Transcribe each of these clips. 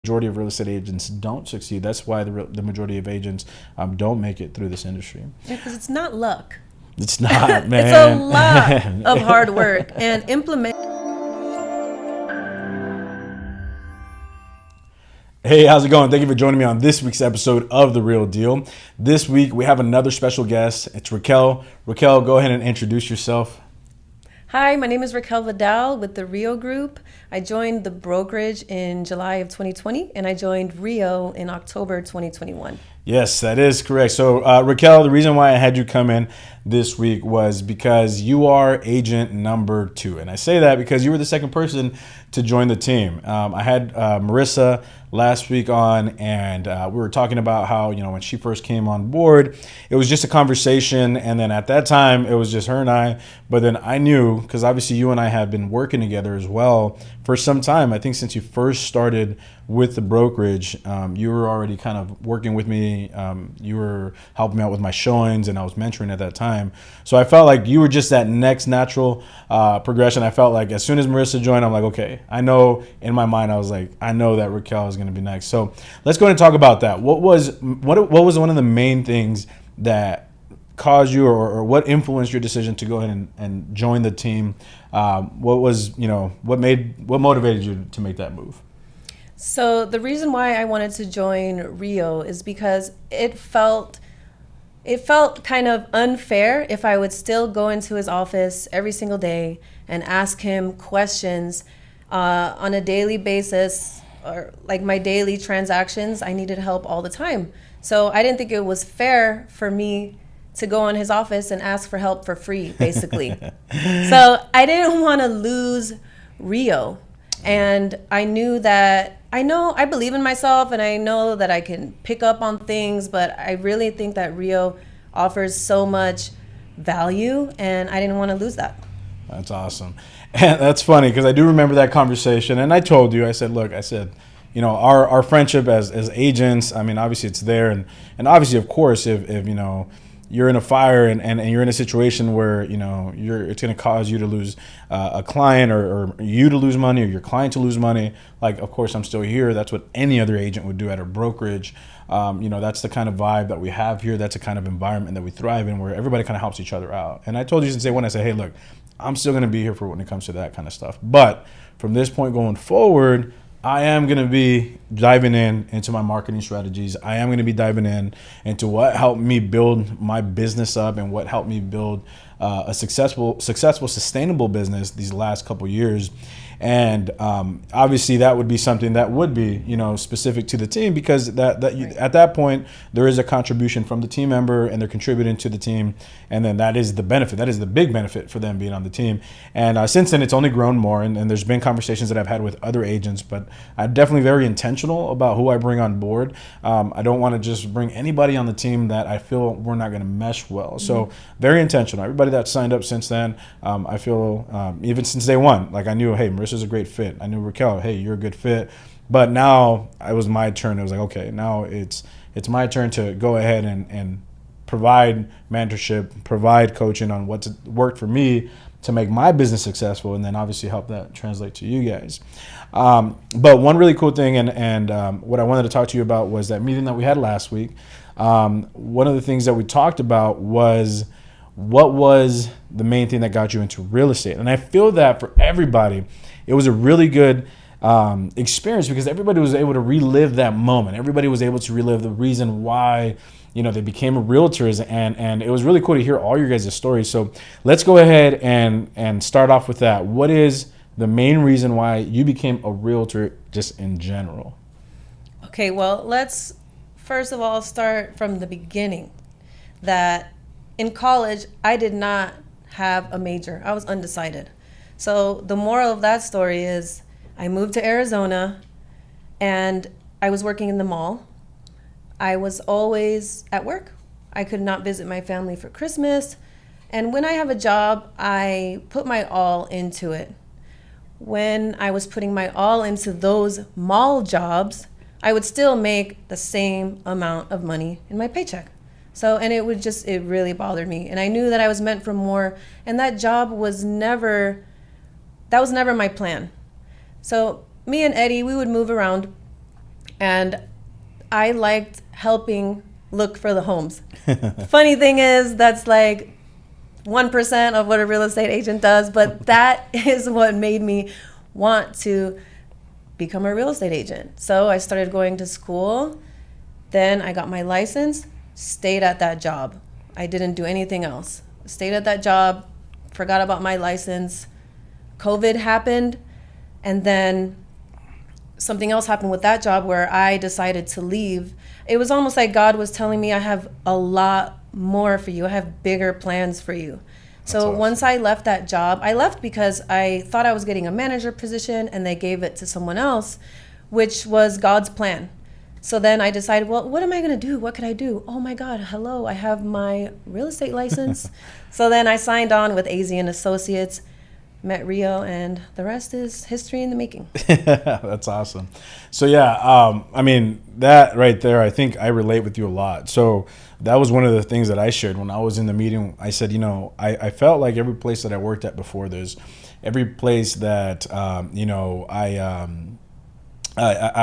majority of real estate agents don't succeed. That's why the majority of agents don't make it through this industry. Because it's not luck. It's not, man. It's a lot of hard work and implement. Hey, how's it going? Thank you for joining me on this week's episode of The Real Deal. This week, we have another special guest. It's Raquel. Raquel, go ahead and introduce yourself. Hi, my name is Raquel Vidal with the RIO Group. I joined the brokerage in July of 2020, and I joined RIO in October 2021. Yes, that is correct. So, Raquel, the reason why I had you come in this week was because you are agent number 2. And I say that because you were the second person to join the team. I had Marissa last week on, and we were talking about how, when she first came on board, it was just a conversation. And then at that time, it was just her and I. But then I knew, because obviously you and I have been working together as well for some time. I think since you first started with the brokerage, you were already kind of working with me. You were helping me out with my showings, and I was mentoring at that time. So I felt like you were just that next natural progression. I felt like as soon as Marissa joined, I'm like, okay, I know in my mind, I was like, I know that Raquel is going to be next. So let's go ahead and talk about that. What was one of the main things that caused you, or what influenced your decision to go ahead and join the team? What motivated you to make that move? So the reason why I wanted to join RIO is because it felt kind of unfair if I would still go into his office every single day and ask him questions on a daily basis, or like my daily transactions. I needed help all the time. So I didn't think it was fair for me to go in his office and ask for help for free, basically. So I didn't want to lose RIO. And I believe in myself, and I know that I can pick up on things, but I really think that RIO offers so much value, and I didn't want to lose that. That's awesome. And that's funny because I do remember that conversation, and I told you, I said, our friendship as agents, I mean, obviously it's there, and obviously, of course, if you're in a fire and you're in a situation where it's going to cause you to lose a client, or you to lose money, or your client to lose money, like, of course I'm still here. That's what any other agent would do at a brokerage. That's the kind of vibe that we have here. That's the kind of environment that we thrive in, where everybody kind of helps each other out. And I told you since day one, I said, hey, look, I'm still going to be here for when it comes to that kind of stuff. But from this point going forward, I am going to be diving into my marketing strategies. I am going to be diving into what helped me build my business up, and what helped me build a successful, sustainable business these last couple years. And obviously that would be something that would be, specific to the team, because at that point there is a contribution from the team member, and they're contributing to the team, and then that is the benefit. That is the big benefit for them being on the team. And since then, it's only grown more, and there's been conversations that I've had with other agents, but I'm definitely very intentional about who I bring on board. I don't want to just bring anybody on the team that I feel we're not going to mesh well. Mm-hmm. So very intentional. Everybody that signed up since then, I feel even since day one, like I knew, hey, Marissa's a great fit. I knew Raquel, hey, you're a good fit. But now it was my turn. It was like, okay, now it's my turn to go ahead and provide mentorship, provide coaching on what's worked for me to make my business successful, and then obviously help that translate to you guys. But one really cool thing, and what I wanted to talk to you about, was that meeting that we had last week. One of the things that we talked about was, what was the main thing that got you into real estate? And I feel that for everybody, it was a really good experience, because everybody was able to relive that moment. Everybody was able to relive the reason why they became realtors, and it was really cool to hear all your guys' stories. So let's go ahead and start off with that. What is the main reason why you became a realtor, just in general? Okay, well, let's first of all start from the beginning. That in college, I did not have a major. I was undecided. So the moral of that story is, I moved to Arizona, and I was working in the mall. I was always at work. I could not visit my family for Christmas. And when I have a job, I put my all into it. When I was putting my all into those mall jobs, I would still make the same amount of money in my paycheck. So, and it really bothered me. And I knew that I was meant for more. And that job was never my plan. So me and Eddie, we would move around. And I liked helping look for the homes. Funny thing is, that's like 1% of what a real estate agent does, but that is what made me want to become a real estate agent. So I started going to school. Then I got my license, stayed at that job. I didn't do anything else. Stayed at that job, forgot about my license. COVID happened, and then something else happened with that job where I decided to leave. It was almost like God was telling me, I have a lot more for you. I have bigger plans for you. So awesome. Once I left that job, I left because I thought I was getting a manager position and they gave it to someone else, which was God's plan. So then I decided, well, what am I going to do? What could I do? Oh my God, hello, I have my real estate license. So then I signed on with AZ and Associates, met Rio, and the rest is history in the making. That's awesome. So yeah, I mean, that right there, I think I relate with you a lot. So that was one of the things that I shared when I was in the meeting. I said, you know, I felt like every place that I worked at before this, every place that, you know, I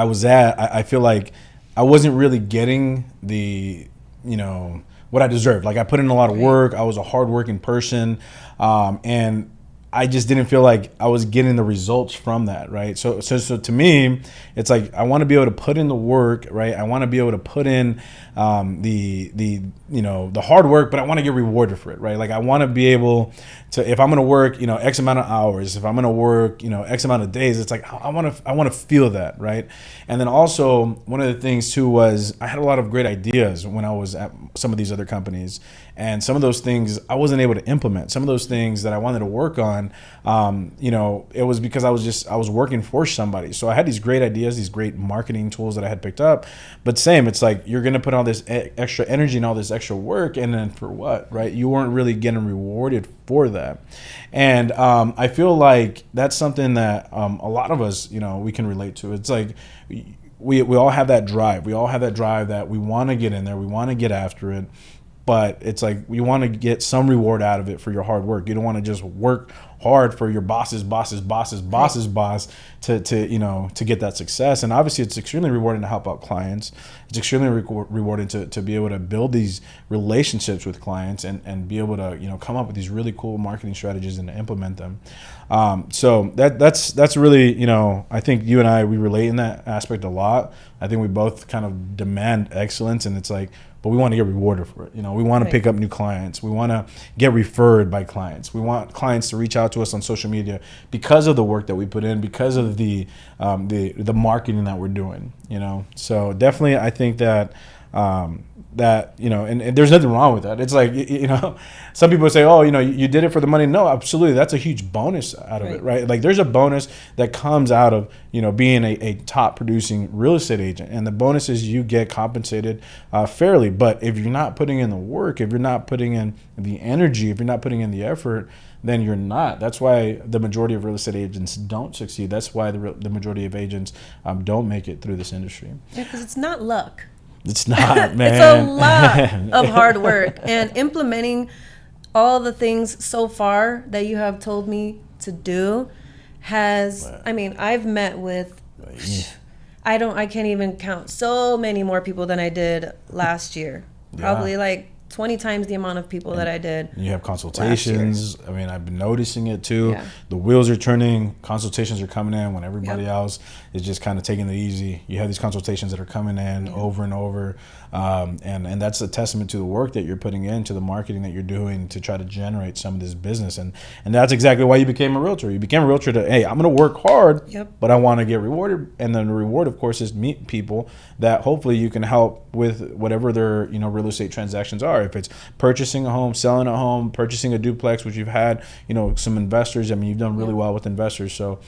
was at, I feel like I wasn't really getting the, you know, what I deserved. Like I put in a lot of work. I was a hardworking person. And I just didn't feel like I was getting the results from that, right? So to me, it's like I want to be able to put in the work, right? I want to be able to put in the you know, the hard work, but I want to get rewarded for it, right? Like I want to be able to, if I'm going to work, you know, X amount of hours, if I'm going to work, you know, X amount of days, it's like I want to feel that, right? And then also one of the things too was I had a lot of great ideas when I was at some of these other companies, and some of those things I wasn't able to implement. Some of those things that I wanted to work on, you know, it was because I was working for somebody. So I had these great ideas, these great marketing tools that I had picked up, but same, it's like you're going to put all this extra energy and all this extra work, and then for what, right? You weren't really getting rewarded for that. And I feel like that's something that a lot of us, you know, we can relate to. It's like we all have that drive. We all have that drive that we want to get in there. We want to get after it. But it's like we want to get some reward out of it for your hard work. You don't want to just work hard for your boss's boss to you know, to get that success. And obviously it's extremely rewarding to help out clients. It's extremely rewarding to be able to build these relationships with clients and be able to, you know, come up with these really cool marketing strategies and implement them. So that's really, you know, I think you and I, we relate in that aspect a lot. I think we both kind of demand excellence, and it's like, but we want to get rewarded for it. You know, we want to pick up new clients. We want to get referred by clients. We want clients to reach out to us on social media because of the work that we put in, because of the marketing that we're doing, you know. So definitely I think that that, you know, and there's nothing wrong with that. It's like, you know, some people say, oh, you know, you did it for the money. No, absolutely. That's a huge bonus out of it, right? Like there's a bonus that comes out of, you know, being a top producing real estate agent. And the bonus is you get compensated fairly. But if you're not putting in the work, if you're not putting in the energy, if you're not putting in the effort, then you're not. That's why the majority of real estate agents don't succeed. That's why the majority of agents don't make it through this industry. Yeah, because it's not luck. It's not, man. It's a lot of hard work, and implementing all the things so far that you have told me to do has, I mean, I've met with, I can't even count so many more people than I did last year. Probably like 20 times the amount of people that I did. You have consultations. I mean, I've been noticing it too. Yeah. The wheels are turning. Consultations are coming in when everybody else is just kind of taking it easy. You have these consultations that are coming in over and over. And that's a testament to the work that you're putting into the marketing that you're doing to try to generate some of this business. And that's exactly why you became a realtor. You became a realtor to, hey, I'm going to work hard, but I want to get rewarded. And then the reward, of course, is meet people that hopefully you can help with whatever their, you know, real estate transactions are. If it's purchasing a home, selling a home, purchasing a duplex, which you've had, you know, some investors. I mean, you've done really well with investors. So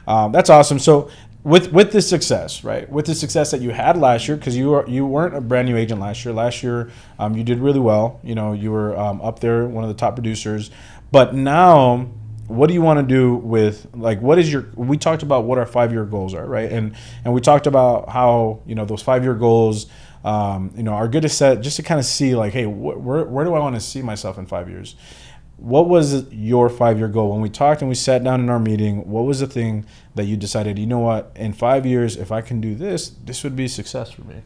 that's awesome. So with this success, right? With the success that you had last year, because you weren't a brand new agent last year. Last year, you did really well. You know, you were up there, one of the top producers. But now, what do you want to do with, like, what is we talked about what our 5-year goals are, right? And we talked about how, you know, those 5-year goals, you know, are good to set just to kind of see, like, hey, where do I want to see myself in 5 years? what was your 5-year goal? When we talked and we sat down in our meeting, what was the thing that you decided, you know what, in 5 years, if I can do this, this would be success for me?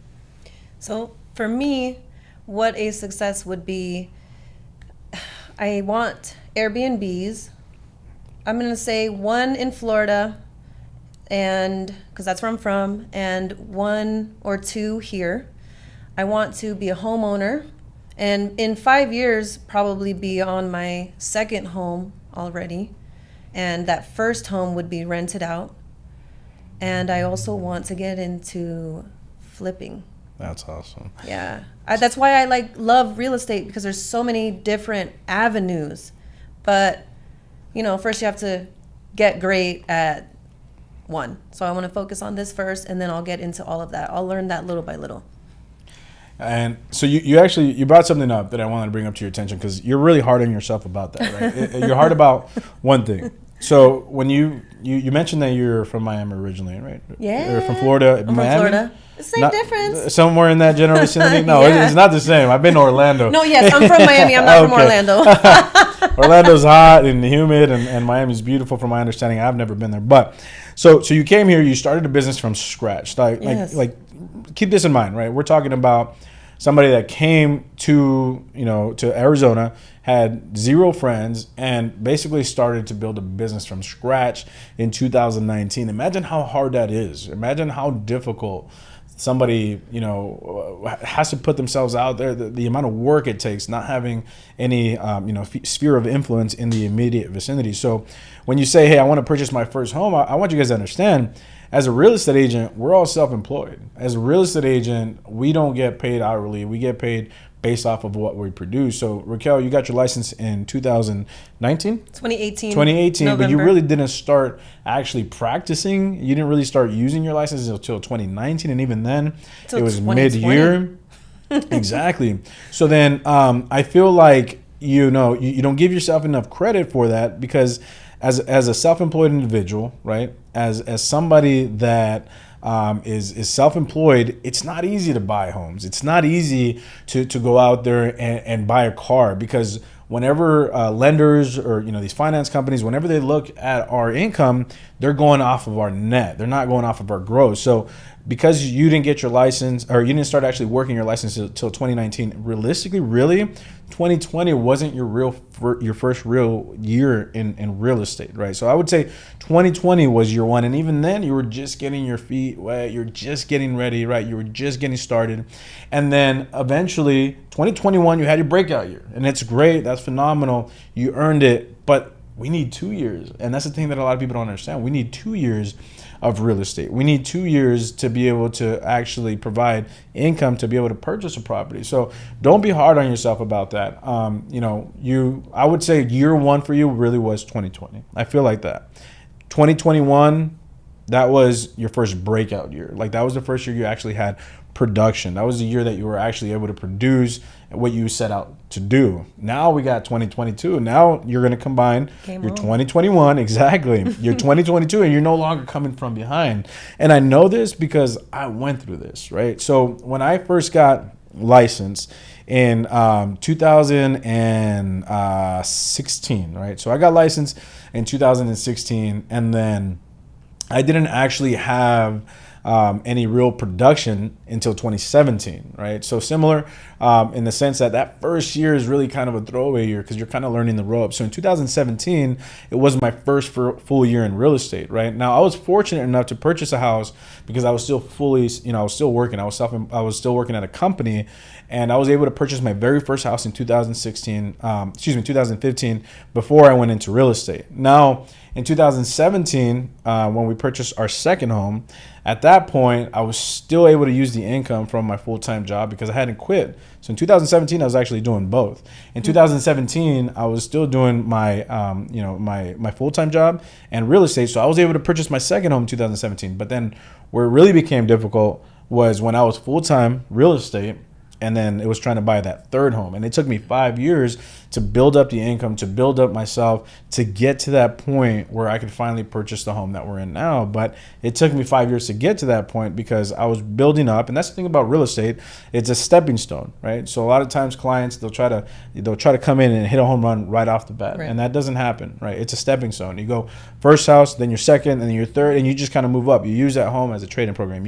So for me, what a success would be, I want Airbnbs. I'm going to say one in Florida, and because that's where I'm from, and 1 or 2 here. I want to be a homeowner, and in 5 years, probably be on my second home already. And that first home would be rented out. And I also want to get into flipping. That's awesome. Yeah. That's why I love real estate, because there's so many different avenues. But, first you have to get great at one. So I want to focus on this first, and then I'll get into all of that. I'll learn that little by little. And so you brought something up that I wanted to bring up to your attention, because you're really hard on yourself about that, right? You're hard about one thing. So when you mentioned that you're from Miami originally, right? Yeah. You're from Florida. I'm Miami? from Florida. The same difference. Somewhere in that general vicinity? No, Yeah. it's not the same. I've been to Orlando. No, yes, I'm from Miami. I'm not from Orlando. Orlando's hot and humid, and Miami's beautiful from my understanding. I've never been there. But so you came here, you started a business from scratch. Yes. Like keep this in mind, right? We're talking about somebody that came to Arizona, had 0 friends, and basically started to build a business from scratch in 2019. Imagine how hard that is. Imagine how difficult somebody, has to put themselves out there, the amount of work it takes, not having any, sphere of influence in the immediate vicinity. So when you say, hey, I want to purchase my first home, I want you guys to understand, as a real estate agent, we're all self-employed. As a real estate agent, we don't get paid hourly. We get paid based off of what we produce. So Raquel, you got your license in 2019? 2018. 2018, November. but you really didn't start actually practicing. You didn't really start using your license until 2019, and even then, it was mid-year. Exactly. So then I feel like, you don't give yourself enough credit for that, because as a self-employed individual, right, as somebody that is self-employed, it's not easy to buy homes. It's not easy to go out there and buy a car, because whenever lenders or these finance companies, whenever they look at our income, they're going off of our net. They're not going off of our gross. So because you didn't get your license, or you didn't start actually working your license until 2019, realistically, really, 2020 wasn't your first real year in real estate, right? So I would say 2020 was year one, and even then you were just getting your feet wet, you're just getting ready, right? You were just getting started, and then eventually 2021 you had your breakout year, and it's great, that's phenomenal, you earned it, but we need 2 years, and that's the thing that a lot of people don't understand. We need 2 years of real estate. We need 2 years to be able to actually provide income to be able to purchase a property. So don't be hard on yourself about that. I would say year one for you really was 2020. I feel like that. 2021, that was your first breakout year. Like, that was the first year you actually had production. That was the year that you were actually able to produce what you set out to do. Now we got 2022. Now you're going to combine your 2021, exactly, your 2022, and you're no longer coming from behind. And I know this because I went through this, right? So when I first got licensed in 2016, right? So I got licensed in 2016, and then I didn't actually have any real production until 2017, right? So similar in the sense that first year is really kind of a throwaway year, because you're kind of learning the ropes. So in 2017, it was my first full year in real estate, right? Now, I was fortunate enough to purchase a house because I was still I was still working. I was still working at a company, and I was able to purchase my very first house in 2015, before I went into real estate. Now, in 2017, when we purchased our second home, at that point, I was still able to use the income from my full-time job because I hadn't quit. So in 2017, I was actually doing both. In 2017, I was still doing my, my full-time job and real estate. So I was able to purchase my second home in 2017. But then where it really became difficult was when I was full-time real estate and then it was trying to buy that third home. And it took me 5 years to build up the income, to build up myself, to get to that point where I could finally purchase the home that we're in now. But it took me 5 years to get to that point because I was building up. And that's the thing about real estate. It's a stepping stone, right? So a lot of times clients, they'll try to come in and hit a home run right off the bat. Right. And that doesn't happen, right? It's a stepping stone. You go first house, then your second, and then your third, and you just kind of move up. You use that home as a trading program.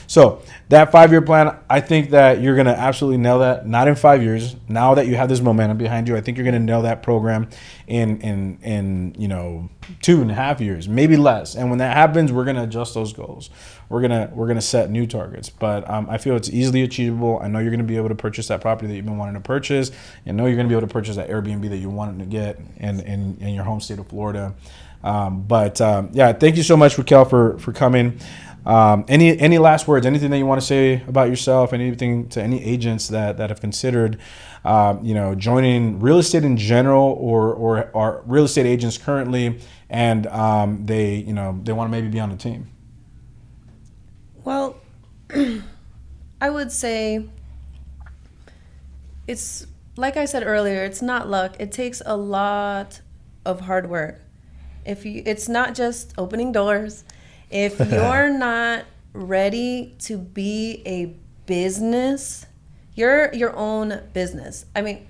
So that 5-year plan, I think that you're going to absolutely nail that. Not in 5 years. Now that you have this momentum behind you, I think you're going to nail that program in 2.5 years, maybe less. And when that happens, we're going to adjust those goals. We're gonna set new targets. But I feel it's easily achievable. I know you're going to be able to purchase that property that you've been wanting to purchase. I know you're going to be able to purchase that Airbnb that you wanted to get in your home state of Florida. Yeah, thank you so much, Raquel, for coming. Any last words? Anything that you want to say about yourself? Anything to any agents that have considered, joining real estate in general, or are real estate agents currently, and they want to maybe be on the team? Well, I would say it's like I said earlier. It's not luck. It takes a lot of hard work. It's not just opening doors. If you're not ready to be a business, you're your own business. I mean,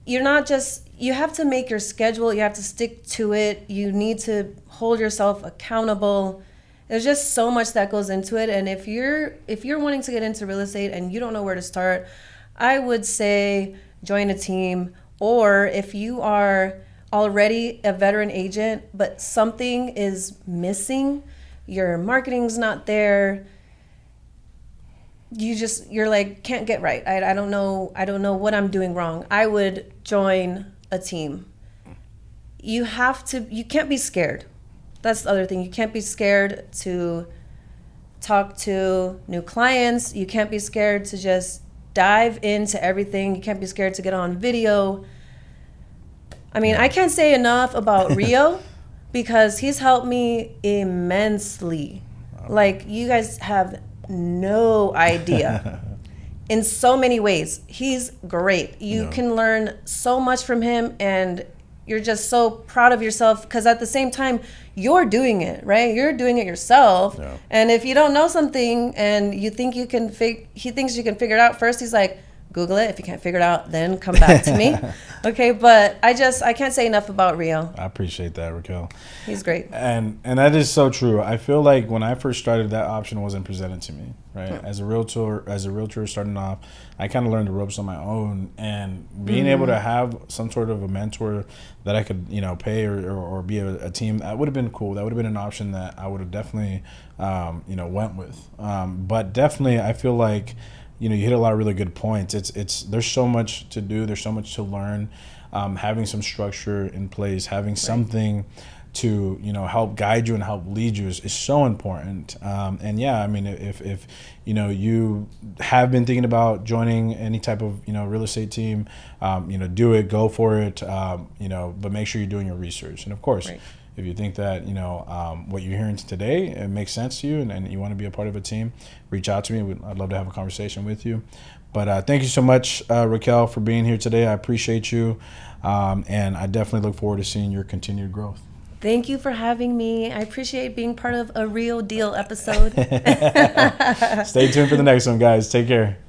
you have to make your schedule. You have to stick to it. You need to hold yourself accountable. There's just so much that goes into it. And if you're wanting to get into real estate and you don't know where to start, I would say join a team. Or if you are already a veteran agent, but something is missing, your marketing's not there, you're like, can't get right. I don't know what I'm doing wrong. I would join a team. You can't be scared. That's the other thing. You can't be scared to talk to new clients. You can't be scared to just dive into everything. You can't be scared to get on video. I mean, I can't say enough about RIO because he's helped me immensely. Like, you guys have no idea. In so many ways. He's great. You can learn so much from him, and you're just so proud of yourself because at the same time, you're doing it, right? You're doing it yourself. Yeah. And if you don't know something and you think he thinks you can figure it out first, he's like, Google it. If you can't figure it out, then come back to me. Okay, but I can't say enough about RIO. I appreciate that, Raquel. He's great. And that is so true. I feel like when I first started, that option wasn't presented to me, right? As a realtor starting off, I kind of learned the ropes on my own, and being able to have some sort of a mentor that I could, pay or be a team, that would have been cool. That would have been an option that I would have definitely, went with. But definitely, I feel like, you hit a lot of really good points. There's so much to do. There's so much to learn. Having some structure in place, having something to, help guide you and help lead you is so important. And yeah, I mean, if you have been thinking about joining any type of, real estate team, do it, go for it, but make sure you're doing your research. And of course, if you think that, what you're hearing today, it makes sense to you and you want to be a part of a team, reach out to me. I'd love to have a conversation with you. But thank you so much, Raquel, for being here today. I appreciate you. And I definitely look forward to seeing your continued growth. Thank you for having me. I appreciate being part of a RIO Deal episode. Stay tuned for the next one, guys. Take care.